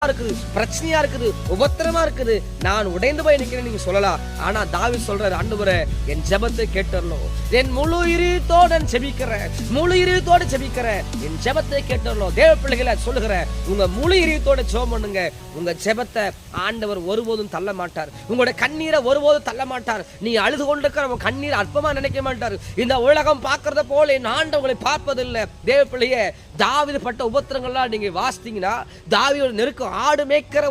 இருக்குது, பிரச்சனையா இருக்குது, உபத்திரமா இருக்குது, நான் உடைந்து போய் நிக்கிறேன் நீங்க சொல்லலாம். ஆனா தாவீது சொல்றாரு, ஆண்டவரே என் ஜெபத்தை கேட்டறணும், என் முழு இதயத்தோட ஜெபிக்கிறேன், முழு இதயத்தோட ஜெபிக்கிறேன், என் ஜெபத்தை கேட்டறணும். தேவ பிள்ளைகளை சொல்லுகிறேன், உங்க முழு இதயத்தோட ஜெபம் பண்ணுங்க. உங்க ஜெபத்தை ஆண்டவர் ஒருபோதும் தள்ள மாட்டார். உங்களோட கண்ணீரை ஒருபோதும் தள்ள மாட்டார். நீங்க அழுது கொண்டிருக்கிற உங்க கண்ணீர் அற்பமா நினைக்க மாட்டார். இந்த உலகம் பார்க்கறத போல என் ஆண்டவங்களை பார்ப்பதில்லை. தேவ பிள்ளையே, தாவீது பட்ட உபத்திரங்கள்லாம் நீங்க வாசித்தீங்கன்னா, தாவீது நெருக்கம் ஆடு மேய்க்கிற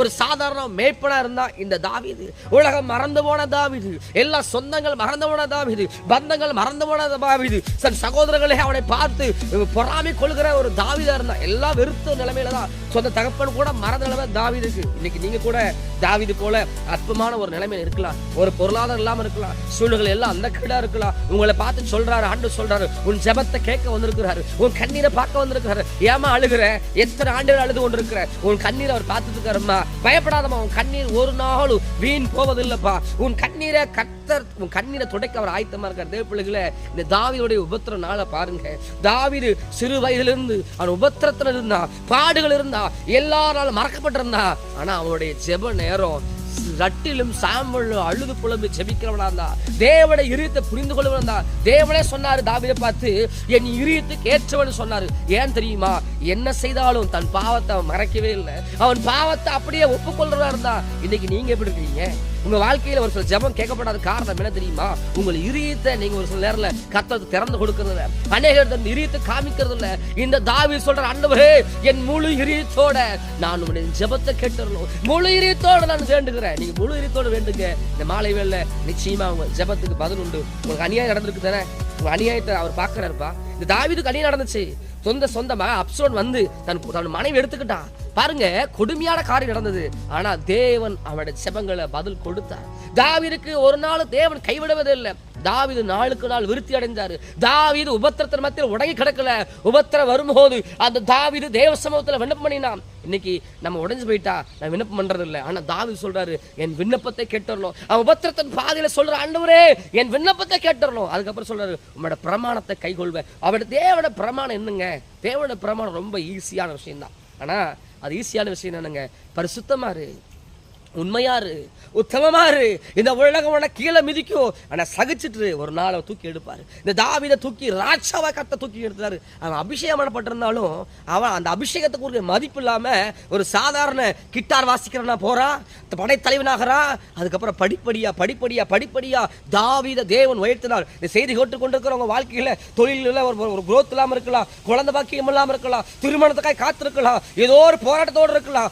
ஒரு சாதாரண மேய்ப்பனா இருந்தா இந்த தாவீது. உலகம் மறந்து போன தாவீது, எல்லா சொந்தங்கள் மறந்து போன தாவீது, பந்தங்கள் மறந்து போன தாவீது, தன் சகோதரர்களே அவனை பார்த்து பொறாமை கொள்கிற ஒரு தாவீதா இருந்தா. எல்லாம் வெறுத்த நிலைமையில தான் சொந்த தகப்பன் கூட மறந்த நிலைமை தாவீதுக்கு. இன்னைக்கு நீங்க கூட தாவீது போல அற்பமான ஒரு நிலைமையில இருக்கலாம், ஒரு பொருளாதாரம் இல்லாம இருக்கலாம், சூழ்நிலை எல்லாம் அந்த கீழா இருக்கலாம். உங்களை பார்த்து சொல்றாரு, ஆண்டவர் சொல்றாரு, உன் ஜெபத்தை கேட்க வந்திருக்கிறாரு, உன் கண்ணீரை பார்க்க வந்திருக்கிறாரு. ஏமா அழுகிற? எத்தனை ஆண்டுகள் அழுது கொண்டிருக்கிற? உன் கண்ணீரை அவர் பார்த்துட்டு இருக்காருமா. பயப்படாதமா, உன் கண்ணீர் ஒரு நாளும் வீண் போவதில்லைப்பா. உன் கண்ணீரை கர்த்தர், உன் கண்ணீரை துடைக்க அவர் ஆயத்தமா இருக்கார். தேவ பிள்ளைகளே, இந்த தாவீதுடைய உபத்திர நாளை பாருங்க. தாவீது சிறு வயதிலிருந்து அவன் உபத்திரத்துல இருந்தா, பாடுகள் இருந்தா, எல்லாராலும் மறக்கப்பட்டிருந்தா. ஆனா அவனுடைய ஜெப நேரம் ரட்டிலும் சாம்பலும் அழுது புலம்பி ஜெபிக்கிறவனா இருந்தா, தேவனை இதயத்தை புரிந்து கொள்வனா. தேவனே சொன்னாரு தாவீதை பார்த்து, என் இதயத்துக்கு ஏற்றவன் சொன்னாரு. ஏன் தெரியுமா? என்ன செய்தாலும் தன் பாவத்தை அவன் மறைக்கவே இல்லை. அவன் பாவத்தை அப்படியே ஒப்புக்கொள்றதா இருந்தா. இன்னைக்கு நீங்க எப்படி இருக்கீங்க? உங்க வாழ்க்கையில ஒரு சில ஜெபம் கேட்கப்படாத காரணம் என்ன தெரியுமா? உங்கள் இதயத்தை நீங்க ஒரு சில நேரத்துல கர்த்தருக்கு திறந்து கொடுக்கிறது இல்ல, அநேகர் தன் இதயத்தை காமிக்கிறது இல்ல. இந்த தாவீது சொல்ற, ஆண்டவரே என் முழு இதயத்தோட நான் உங்களுடைய ஜெபத்தை கேட்டுறணும், முழு இதயத்தோட நான் வேண்டுகிறேன். நீங்க முழு இதயத்தோட வேண்டுங்க. இந்த மாலை வேளையில நிச்சயமா உங்க ஜெபத்துக்கு பதில் உண்டு. உங்களுக்கு அநியாயம் நடந்திருக்கு தானே, உங்க அநியாயத்தை அவர் பாக்குறாருப்பா. இந்த தாவீதுக்கு அநியாயம் நடந்துச்சு. சொந்தமாக அப்சலோம் வந்து தன் மனைவி எடுத்துக்கிட்டான். பாருங்க, கொடுமையான காரியம் நடந்தது. ஆனா தேவன் அவனுடைய ஜெபங்களை பதில் கொடுத்தார். தாவீதுக்கு ஒரு நாள் தேவன் கைவிடுவதே இல்லை. தாவீது நாளுக்கு நாள் விருத்தி அடைந்தாரு. தாவீது உபத்திரத்தின் மத்தியில் உடங்கி கிடக்கல. உபத்திரம் வரும்போது அந்த தாவீது தேவ சமூகத்துல விண்ணப்பம் பண்ணினான். இன்னைக்கு நம்ம உடைஞ்சு போயிட்டா நான் விண்ணப்பம் பண்றது இல்லை. ஆனா தாவீது சொல்றாரு, என் விண்ணப்பத்தை கேட்டுறணும். அவன் உபத்திரத்தின் பாதையில சொல்ற, ஆண்டவரே என் விண்ணப்பத்தை கேட்டுறணும். அதுக்கப்புறம் சொல்றாரு, உங்களோட பிரமாணத்தை கைகொள்வேன். அவருடைய தேவன பிரமாணம் என்னங்க? தேவன பிரமாணம் ரொம்ப ஈஸியான விஷயம் தான். ஆனா அது ஈஸியான விஷயம் என்னங்க? பரிசுத்தமாரு, உண்மையாரு, உத்தமமாரு. இந்த உலகம் கீழே மிதிக்கும், ஆனா சகிச்சிட்டு ஒரு நாளை தூக்கி எடுப்பாரு. இந்த தாவீதை தூக்கி ராட்சாவா கத்த தூக்கி எடுத்தாரு. அவன் அபிஷேகம் பண்ணப்பட்டிருந்தாலும் அவன் அந்த அபிஷேகத்துக்கு மதிப்பு இல்லாம ஒரு சாதாரண கிட்டார் வாசிக்கிறனா போறான், படைத்தலைவனாகிறா. அதுக்கப்புறம் படிப்படியா தாவீதை தேவன் உயர்த்தினார். இந்த செய்தி கேட்டுக் கொண்டிருக்கிறவங்க வாழ்க்கையில தொழில ஒரு குரோத் இல்லாம இருக்கலாம், குழந்தை பாக்கியம் இல்லாம இருக்கலாம், திருமணத்துக்காக காத்திருக்கலாம், ஏதோ ஒரு போராட்டத்தோடு இருக்கலாம்.